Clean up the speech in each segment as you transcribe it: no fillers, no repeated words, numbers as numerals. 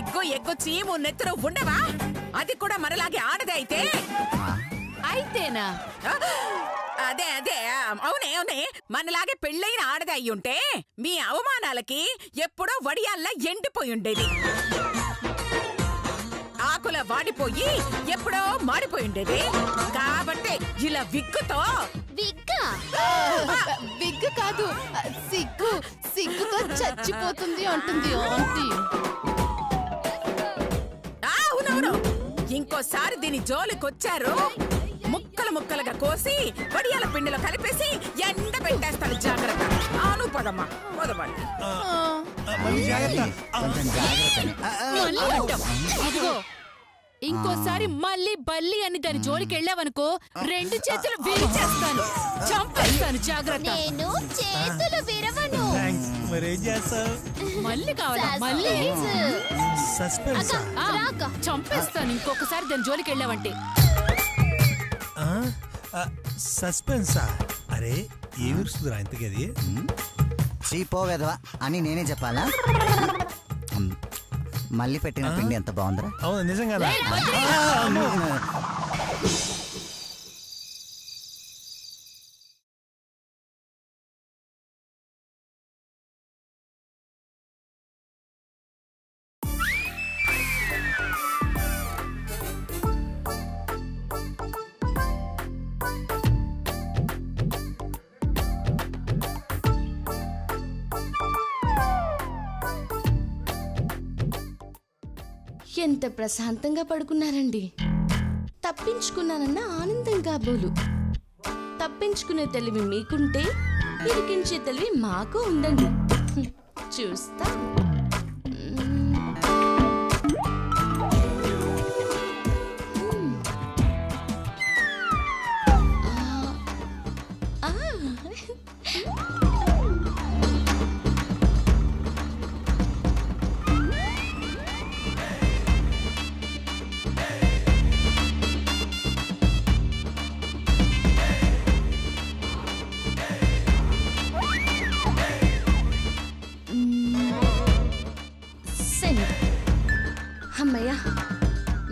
సిగ్గు ఎగ్గు చీము నెత్తురు ఉండవా? అది కూడా మనలాగే ఆడదే అయితేనా? అదే అదే అవునే మనలాగే పెళ్ళైన ఆడదే అయ్యుంటే మీ అవమానాలకి ఎప్పుడో వడియాల్లా ఎండిపోయి ఉండేది. ఆకుల వాడిపోయి ఎప్పుడో మాడిపోయి ఉండేది. కాబట్టి ఇలా విగ్గుతో విగ్గు కాదు, సిగ్గుతో చచ్చిపోతుంది అంటుంది ఆంటీ. అవునవును, ఇంకోసారి దీని జోలికొచ్చారు ముక్కలు ముక్కలుగా కోసి వడియాల పిండిలో కలిపేసి ఎండ పెట్టేస్తాడు. జాగ్రత్త. అవును పదమ్మా పదమండి. ఇదిగో ఇంకోసారి మళ్ళీ బల్లి అని దాని జోలికి వెళ్ళావనుకో 2 చేతులు విరిచేస్తాను, చంపేస్తాను. జాగ్రత్త. నేను చేతులు విరవను. మళ్ళీ కావాలా? మళ్ళీ చంపేస్తాను ఇంకొకసారి దాని జోలికి వెళ్ళావంటే. సస్పెన్సా? అరే ఏమి వస్తుందిరా ఇంతకీ? అది చీపోగదవా అని నేనే చెప్పాలా? మళ్ళీ పెట్టిన పిండి ఎంత బాగుందిరా. అవును నిజంగా. ఎంత ప్రశాంతంగా పడుకున్నారండి. తప్పించుకున్నానన్న ఆనందం కాబోలు. తప్పించుకునే తెలివి మీకుంటే ఇరికించే తెలివి మాకు ఉందండి. చూస్తా. అమ్మయ్యా,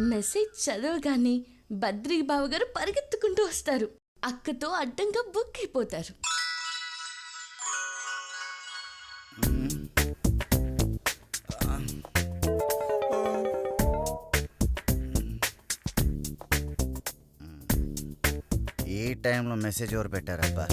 మెసేజ్ చదవగానే బద్రీ బావగారు పరిగెత్తుకుంటూ వస్తారు. అక్కతో అడ్డంగా బుక్ అయిపోతారు. ఈ టైంలో మెసేజ్ ఎవరు పెట్టారబ్బా?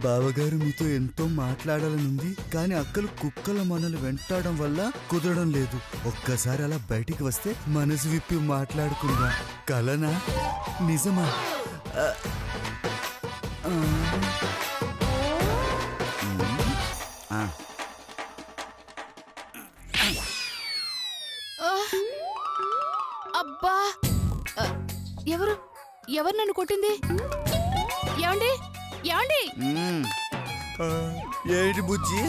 బావగారు మీతో ఎంతో మాట్లాడాలనుంది, కానీ అక్కలు కుక్కల మనలు వెంటాడడం వల్ల కుదరడం లేదు. ఒక్కసారి అలా బయటికి వస్తే మనసు విప్పి మాట్లాడుకుందాం. కలనా నిజమా? అబ్బా, ఎవరు నన్ను కొట్టింది? ఏమండి ఏమండి? ఏంటి బుజ్జి?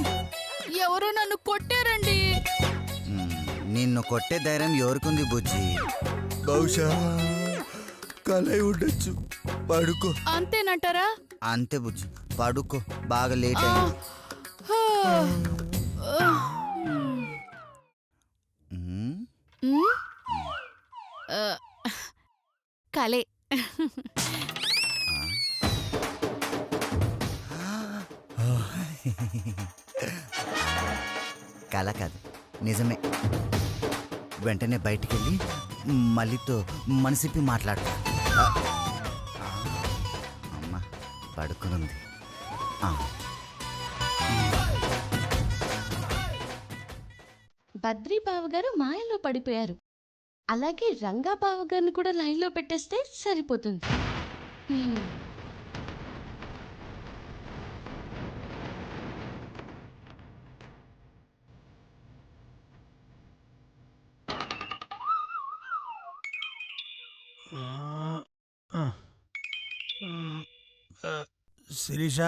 ఎవరో నన్ను కొట్టారండి. నిన్ను కొట్టే ధైర్యం ఎవరికుంది బుజ్జి? బహుశా కలై ఉండొచ్చు. పడుకో. అంతేనంటారా? అంతే బుజ్జి, పడుకో. బాగా లేట్ అయింది. కలే. కల కాదు, నిజమే. వెంటనే బయటికెళ్ళి మళ్ళీతో మనసిప్పి మాట్లాడతా. అమ్మ పడుకునుంది. బద్రీ బావగారు మాయలో పడిపోయారు. అలాగే రంగా బావగారిని కూడా లైన్లో పెట్టేస్తే సరిపోతుంది. శిరీష,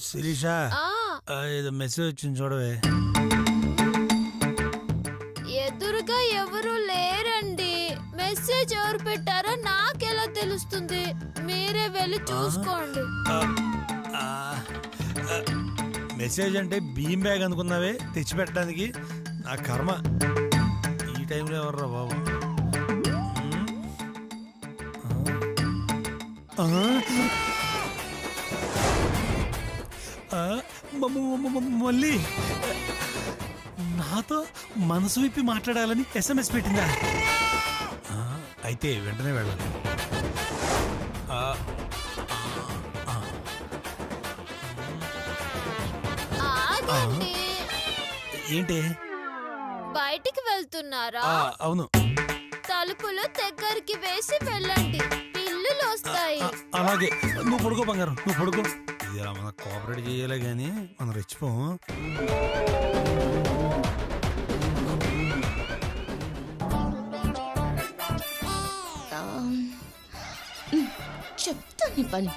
శిరీష, ఏదో మెసేజ్ వచ్చింది చూడవే. ఎదురుగా మెసేజ్ ఎవరు పెట్టారో నాకెలా తెలుస్తుంది? మీరే వెళ్ళి చూసుకోండి. మెసేజ్ అంటే బీమ్ బ్యాగ్ అనుకున్నావే తెచ్చిపెట్టడానికి? నా కర్మ. ఈ టైంలో ఎవర్రా బాబు? మళ్ళీ నాతో మనసు విప్పి మాట్లాడాలని SMS పెట్టిందా? అయితే వెంటనే వెళ్ళాలి. ఆగండి. ఏంటి? బయటికి వెళ్తున్నారా? అవును. తలుపులు దగ్గరికి వేసి వెళ్ళండి, పిల్లులు వస్తాయి. అలాగే. నువ్వు పడుకో బంగారం, నువ్వు పడుకో. ఇది ఇలా మనం కోఆపరేట్ చేయాలి కానీ మనం రెచ్చిపోము. చెప్తా నీ పని.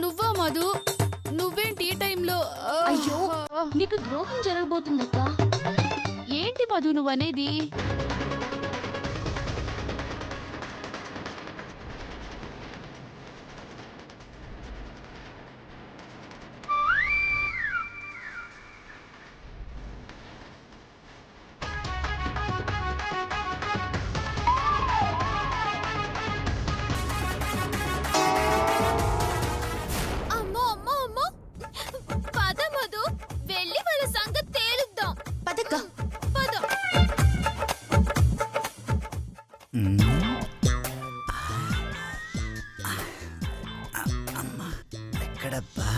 నువ్వా మధు? నువ్వేంటి ఈ టైంలో? అయ్యో, నీకు ద్రోహం జరగబోతుందక్క. ఏంటి మధు నువ్వనేది? ఎక్కడబ్బా?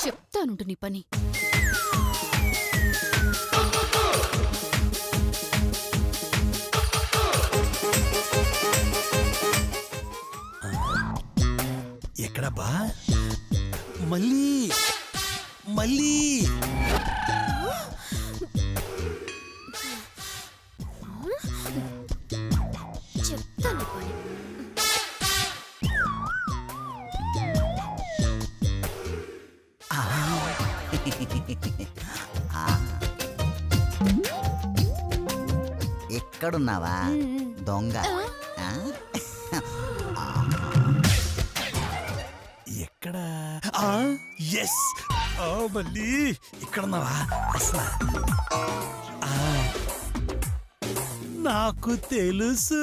చెప్తానుంటు నీ పని. ఎక్కడబ్బా? మళ్ళీ మళ్ళీ చెప్తాను పని. ఎక్కడున్నావా దొంగ? ఎక్కడ? ఎస్. మళ్ళీ ఇక్కడున్నావా? అసలు నాకు తెలుసు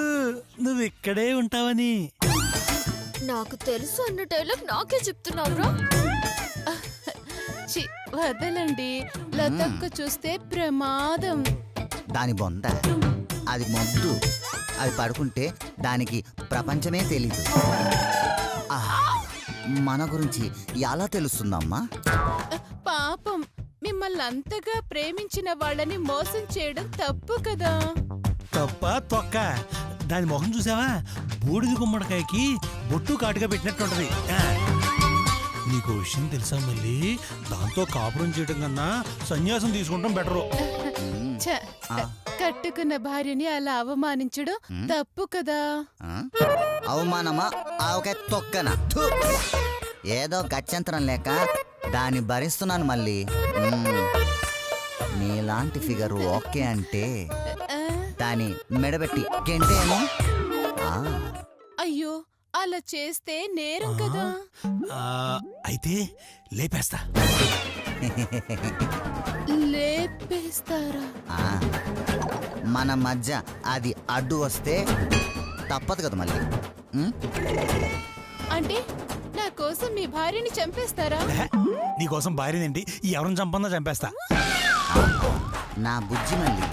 నువ్వు ఇక్కడే ఉంటావని. నాకు తెలుసు అన్న డైలాగ్ నాకే చెప్తున్నావురా? వదలండి, లతక్క చూస్తే ప్రమాదం. దాని బొంద, అది మొద్దు. అది పడుకుంటే దానికి ప్రపంచమే తెలీదు. మన గురించి ఎలా తెలుస్తుందమ్మా? పాపం, మిమ్మల్ని అంతగా ప్రేమించిన వాళ్ళని మోసం చేయడం తప్పు కదా. తప్ప తొక్క. దాని మొహం చూసావా? బూడిద గుమ్మడికాయకి బొట్టు కాటుగా పెట్టినట్టుంటది. నీకు విషయం తెలుసా మళ్ళీ? దాంతో కాపురం చేయడం కన్నా సన్యాసం తీసుకుంటాం బెటరు. కట్టుకున్న భార్యని అలా అవమానించడం తప్పు కదా. అవమానమా? ఆవకాయ తొక్కన. ఏదో గత్యంతరం లేక దాన్ని భరిస్తున్నాను మళ్ళీ. నీలాంటి ఫిగర్ ఓకే అంటే దాని మెడబెట్టి గెంటేమో. అయ్యో, అలా చేస్తే నేరం కదా. అయితే లేపేస్తా. లేపేస్తారా? మన మధ్య అది అడ్డు వస్తే తప్పదు కదా మళ్ళీ. అంటే నా కోసం మీ భార్యని చంపేస్తారా? నీకోసం భార్యనేంటి, ఎవరిని చంపన్నా చంపేస్తా. నా బుజ్జి మళ్ళీ.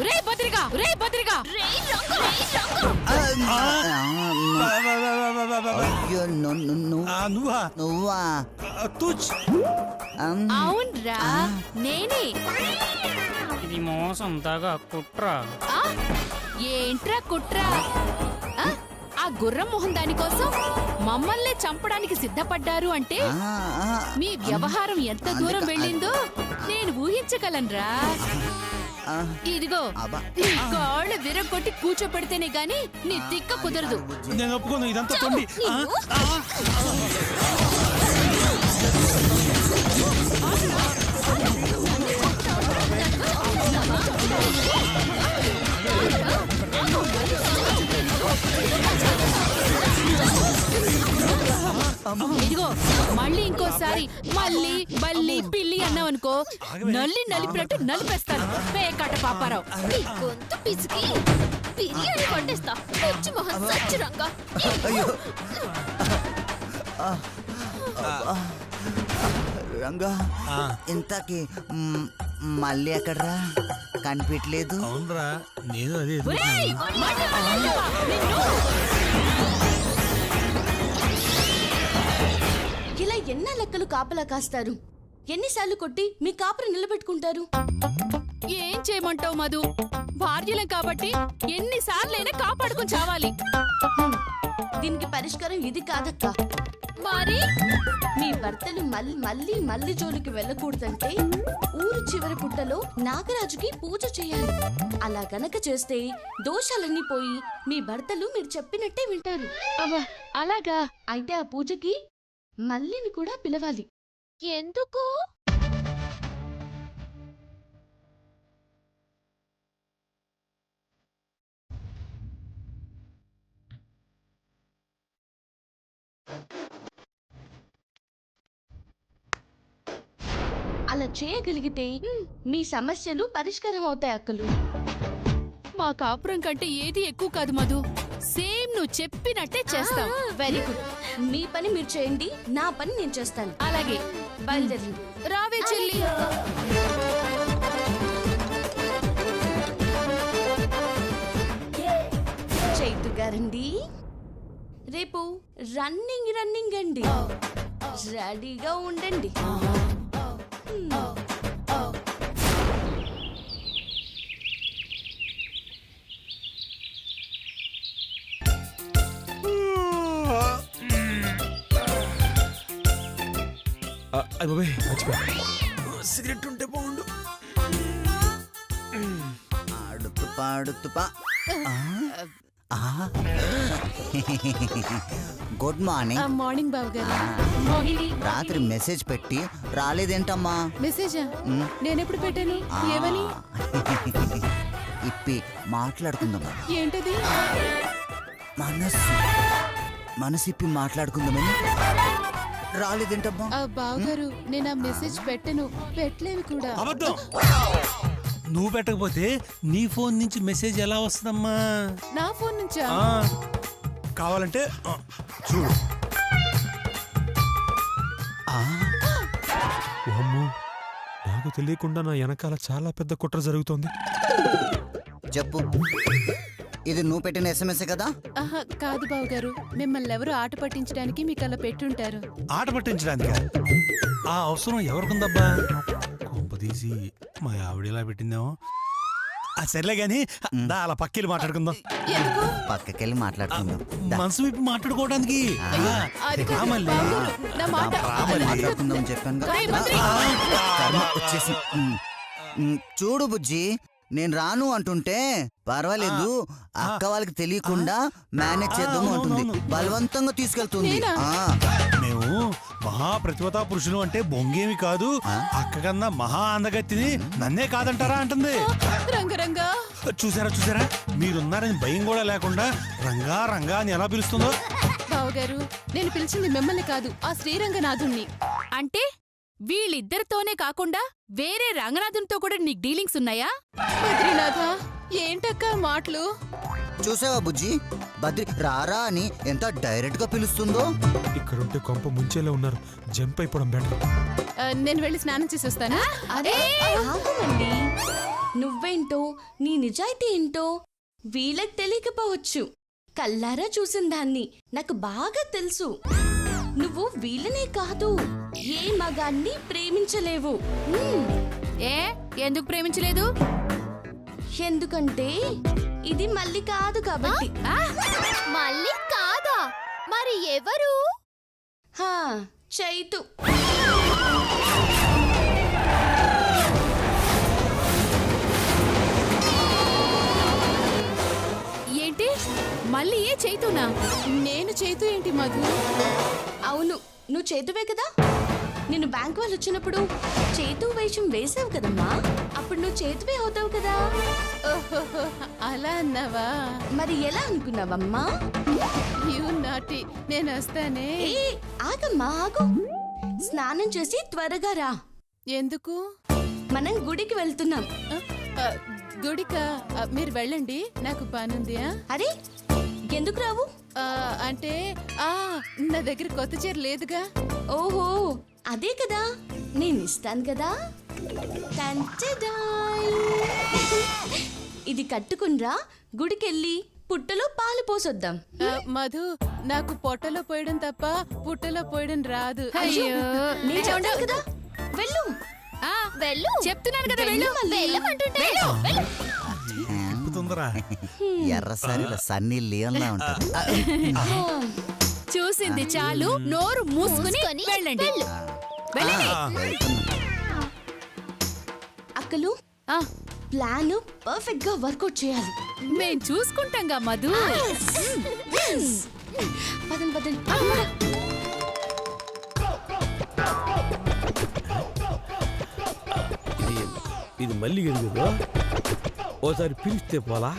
రే బద్రిగా, రే బద్రిగా. అయ్యో, నువ్వా? నువ్వా? అవునరా, నేనే. ఇది మోసం దాగా కుట్ర. ఏంట్రా కుట్ర? ఆ గుర్రం మొహం దానికోసం మమ్మల్ని చంపడానికి సిద్ధపడ్డారు అంటే మీ వ్యవహారం ఎంత దూరం వెళ్ళిందో నేను ఊహించగలనురా. ఇదిగో నీ కాళ్ళు విరగొట్టి కూర్చోపెడితేనే గాని నీ తిక్క కుదరదు. నేను ఒప్పుకోను, ఇదంతా తొండి. ఇదిగో మళ్ళీ ఇంకోసారి మళ్ళీ బల్లి పిల్లి అన్నావనుకో నలిపినట్టు నలిపేస్తాను. పేకాట పాపారావు. నీ గొంతు పిసికి బిర్యానీ వండేస్తా. పిచ్చి మొహం సచ్చిరంగా. రంగా ఇంతకి మళ్ళీ ఎక్కడరా కనిపించలేదు? అవునరా, నేను అదే ఒరేయ్, మాట్లాడతావా? నిన్ను ఇలా ఎన్న లెక్కలు కాపలా కాస్తారు? ఎన్నిసార్లు కొట్టి మీ కాపురం నిలబెట్టుకుంటారు? ఏం చేయమంటావు మధు? భార్యలం కాబట్టి ఎన్నిసార్లైనా కాపాడుకుని చావాలి. దీనికి పరిష్కారం ఇది కాదక్క. మరి మీ భర్తలు మళ్ళీ జోలికి వెళ్ళకూడదంటే ఊరు చివరి పుట్టలో నాగరాజుకి పూజ చేయాలి. అలా గనక చేస్తే దోషాలన్నీ పోయి మీ భర్తలు మీరు చెప్పినట్టే వింటారు. అవ్వా, అలాగా? అయితే ఆ పూజకి మల్లిని కూడా పిలవాలి. ఎందుకు? అలా చేయగలిగితే మీ సమస్యలు పరిష్కారం అవుతాయి అక్కలు. మా కాపురం కంటే ఏది ఎక్కువ కాదు మధు. సేమ్ నువ్వు చెప్పినట్టే చేస్తాం. Very good. మీ పని మీరు చేయండి, నా పని నేను చేస్తాను. అలాగే బయలుదేరండి. రావే చెల్లి. చైతు గారండి, రేపు రన్నింగ్ అండి. రెడీగా ఉండండి. సిగరెట్ ఉంటే బాగుండు. Good morning. మార్నింగ్ బాబు గారు. రాత్రి మెసేజ్ పెట్టి రాలేదేంటమ్మా? మెసేజా? నేనెప్పుడు పెట్టాను? ఏమని? ఇప్పి మాట్లాడుకుందాం. ఏంటది? మనసు ఇప్పి మాట్లాడుకుందామని. రాలేదేంటమ్మా? బావగారు, నేను ఆ మెసేజ్ పెట్టలేను కూడా. అబద్ధం. నువ్వు పెట్టకపోతే నీ ఫోన్ నుంచి మెసేజ్ ఎలా వస్తుందమ్మా? నా ఫోన్ నుంచా? కావాలంటే చూడు. నాకు తెలియకుండా నా వెనకాల చాలా పెద్ద కుట్ర జరుగుతోంది. చెప్పు. ఇది నువ్వు పెట్టిన ఎస్ఎంఎస్ కదా? కాదు బావగారు, మిమ్మల్ని ఎవరు ఆట పట్టించడానికి మీకు అలా పెట్టుంటారు. ఆట పట్టించడానికి ఆ అవసరం ఎవరికుందబ్బా? కొంపదీసి మా ఆవిడ ఎలా పెట్టిందేమో. సర్లే గాని అలా పక్కెళ్ళి మాట్లాడుకుందాం. పక్కకెళ్ళి మాట్లాడుకుందాం. మనసు విప్పి మాట్లాడుకోవడానికి మాట్లాడుకుందాం అని చెప్పాను. వచ్చేసి చూడు బుజ్జి, నేను రాను అంటుంటే పర్వాలేదు, అక్క వాళ్ళకి తెలియకుండా మేనేజ్ చేద్దాము అంటుంది. బలవంతంగా తీసుకెళ్తుంది. మేము మహా ప్రతిభతా పురుషులు అంటే బొంగేమి కాదు, అక్క కన్నా మహా అందగత్తిని నన్నే కాదంటారా అంటుంది. రంగరంగా చూసారా మీరున్నారని భయం కూడా లేకుండా రంగా రంగా అని ఎలా పిలుస్తుందో. బావగారు, నేను పిలిచింది మిమ్మల్ని కాదు, ఆ శ్రీరంగనాథుణ్ణి. అంటే వీళ్ళిద్దరితోనే కాకుండా వేరే రంగనాథునితో కూడా నీకు డీలింగ్స్ ఉన్నాయా? బద్రీనాథ, ఏంటక్క మాటలు? చూసావా బుజ్జి, బద్రి రారా అని ఎంత డైరెక్ట్ గా పిలుస్తుందో. ఇక్కడుంటే కొంప ముంచేలా ఉన్నారు, జంప్ అయిపోవడం బెటర్. నేను వెళ్ళి స్నానం చేసి వస్తానా? ఆగమండి. నువ్వేంటో నీ నిజాయితీ ఏంటో వీళ్ళకి తెలియకపోవచ్చు. కల్లారా చూసిన దాన్ని నాకు బాగా తెలుసు. నువ్వు వీళ్ళనే కాదు, ఏ మగాన్ని ప్రేమించలేవు. ఎందుకు ప్రేమించలేదు? ఎందుకంటే ఇది మళ్ళీ కాదు కాబట్టి. మళ్ళీ మరి ఎవరు? హా, చైతు. ఏంటి మళ్ళీ ఏ చైతునా? నేను చైతు ఏంటి మధు? అవును, నువ్వు చేతువే కదా. నిన్ను బ్యాంక్ వాళ్ళు వచ్చినప్పుడు చేతు వేషం వేసావు కదమ్మా. అప్పుడు నువ్వు చేతువే అవుతావు కదా. ఓహో, అలా అన్నావా? మరి ఎలా అనుకున్నావమ్మా? యు నాటి, నేను వస్తానే. ఏ, ఆగమ్మా ఆగు. స్నానం చేసి త్వరగా రా. ఎందుకు? మనం గుడికి వెళ్తున్నాం. గుడికా? మీరు వెళ్ళండి, నాకు పనుంది. అరే, ఎందుకు రావు? అంటే నా దగ్గర కొత్త చీర లేదుగా. ఓహో, అదే కదా, నేను ఇస్తాను కదా. టంచడాయ్. ఇది కట్టుకునిరా, గుడికెళ్ళి పుట్టలో పాలు పోసొద్దాం. మధు, నాకు పొట్టలో పోయడం తప్ప పుట్టలో పోయడం రాదు. అయ్యో, నేను చెప్తాను కదా, వెళ్ళు. వెళ్ళు, చెప్తున్నాను కదా, వెళ్ళు. వెళ్ళమంటుంటే తొందర ఎర్రసారిలో సన్నీ లియోన్లా ఉంటారు. చూసింది చాలు, నోరు మూసుకుని వెళ్ళండి. అక్కలు, ప్లాన్ పర్ఫెక్ట్ గా వర్కౌట్ చేయాలి. మేం చూసుకుంటాంగా మధు. పదండి పదండి. ఇది మళ్ళీ గెలుగుదా? ఓసారి పిలిస్తే పోలా,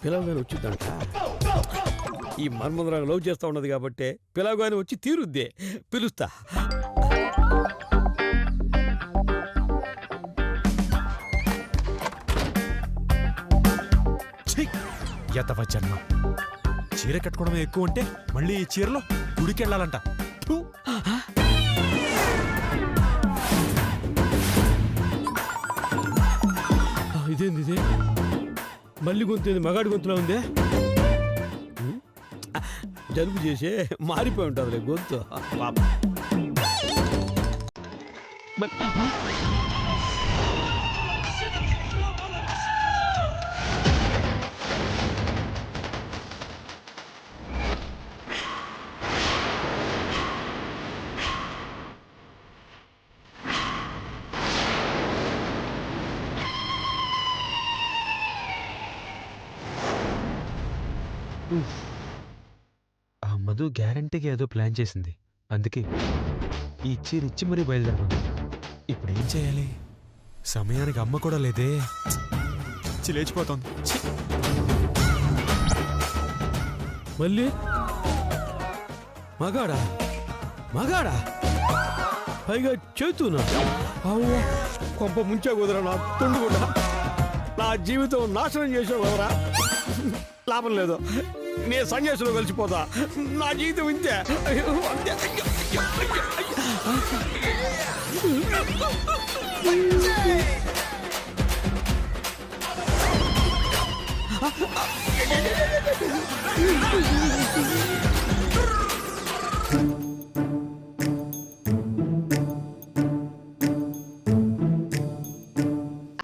పిలవగానే వచ్చిందంట. ఈ మన్మధురాలు లవ్ చేస్తా ఉన్నది కాబట్టి పిలవగానే వచ్చి తీరుద్దే. పిలుస్తా. ఎతవ జన్మ. చీర కట్టుకోవడమే ఎక్కువ అంటే మళ్ళీ ఈ చీరలో గుడికి వెళ్ళాలంట. ఇదేంది ఇదే? మళ్ళీ గొంతు మగాడి గొంతులో ఉందే. జలుబు చేసే మారిపోయి ఉంటుంది గొంతు. ఆ మధు గ్యారంటీగా ఏదో ప్లాన్ చేసింది. అందుకే ఈ చీర ఇచ్చి మరీ బయలుదేరను. ఇప్పుడు ఏం చేయాలి? సమయానికి అమ్మ కూడా లేదే. లేచిపోతుంది. మళ్ళీ మగాడా మగాడా పైగా చేతున్నా. అవ్వ, కొంప ముంచా కుదరా నా తుండు కూడా. నా జీవితం నాశనం చేసావు కదరా. లాభం లేదు, నే సన్యాసులో కలిసిపోతా. నా జీవితం ఇంతే. అంతే.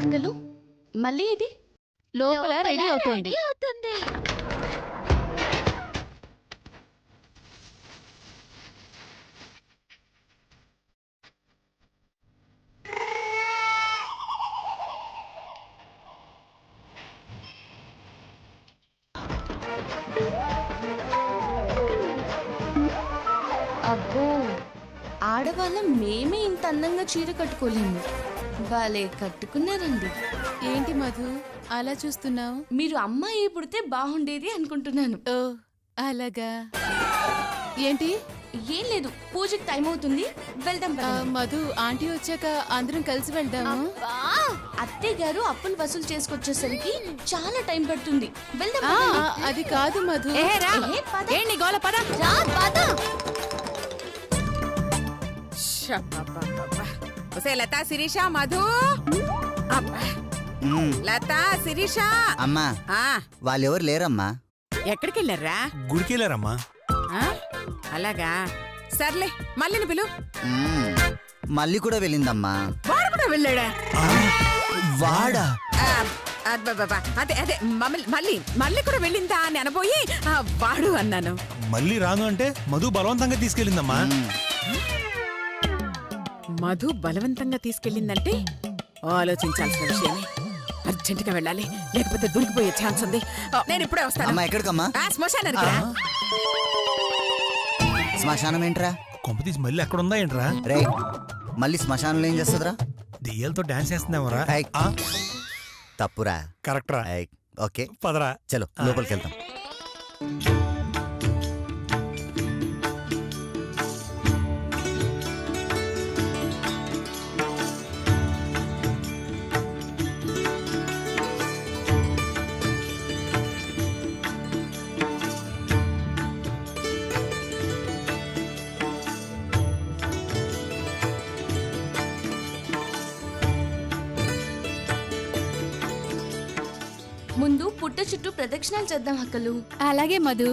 అక్కలు, మళ్ళీ ఇది లోపల రెడీ అవుతుంది. అబ్బో, ఆడవాళ్ళం మేమే ఇంత అందంగా చీర కట్టుకోలేము. భలే కట్టుకున్నారండి. ఏంటి మధు అలా చూస్తున్నావు? మీరు అమ్మాయి పుడితే బాగుండేది అనుకుంటున్నాను. ఓ అలాగా. ఏంటి? ఏం లేదు, పూజకి టైం అవుతుంది, వెళ్దాం పదండి. మధు, ఆంటీ వచ్చాక అందరం కలిసి వెళ్దాము. అత్తయ్య గారు అప్పులు వసూలు చేసుకొచ్చేసరికి చాలా టైం పడుతుంది, వెళ్దాం పదండి. అది కాదు మధు. ఏ, పద. ఏంటి గోల? పద. రా, పద. ఒసే లతా, శిరీష, మధు. అబ్బా. లతా, శిరీష. అమ్మా, ఆ, వాళ్ళెవరు లేరమ్మా. ఎక్కడికి వెళ్ళారా? గుడికి వెళ్ళారమ్మా. అలాగా, సర్లే, మళ్ళీని పిలు. మళ్ళీ కూడా వెళ్ళిందమ్మా. వాడు కూడా వెళ్ళాడా? వాడా? అదే అదే మళ్ళీ కూడా వెళ్ళిందా అని అనబోయి వాడు అన్నాను. మళ్ళీ రాను అంటే మధు బలవంతంగా తీసుకెళ్ళిందమ్మా. మధు బలవంతంగా తీసుకెళ్ళిందంటే ఆలోచించాల్సిన విషయమే. అర్జెంటుగా వెళ్ళాలి, లేకపోతే దొరికిపోయే ఛాన్స్ ఉంది. నేను ఇప్పుడే వస్తాను. ఎక్కడికమ్మా? శ్మశానానికి రా. శ్మశానం ఏంట్రా? కొంపతీసి మళ్ళీ ఎక్కడ ఉందా ఏంట్రా? రే మళ్ళీ శ్మశానంలో ఏం చేస్తుందిరా? దెయ్యాలతో డాన్స్ చేస్తున్నావురా? తప్పురా. కరెక్ట్రా. ఓకే పదరా. చలో లోపలికి వెళ్తాం. ముందు పుట్ట చుట్టూ ప్రదక్షిణాలు చేద్దాం అక్కలు. అలాగే మధు.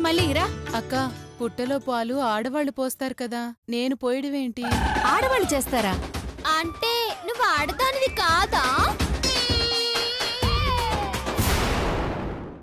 మళ్ళీ ఇరా. అక్క పుట్టలో పాలు ఆడవాళ్ళు పోస్తారు కదా, నేను పోయడమేంటి? ఆడవాళ్ళు చేస్తారా? అంటే నువ్వు ఆడదానివి కాదా?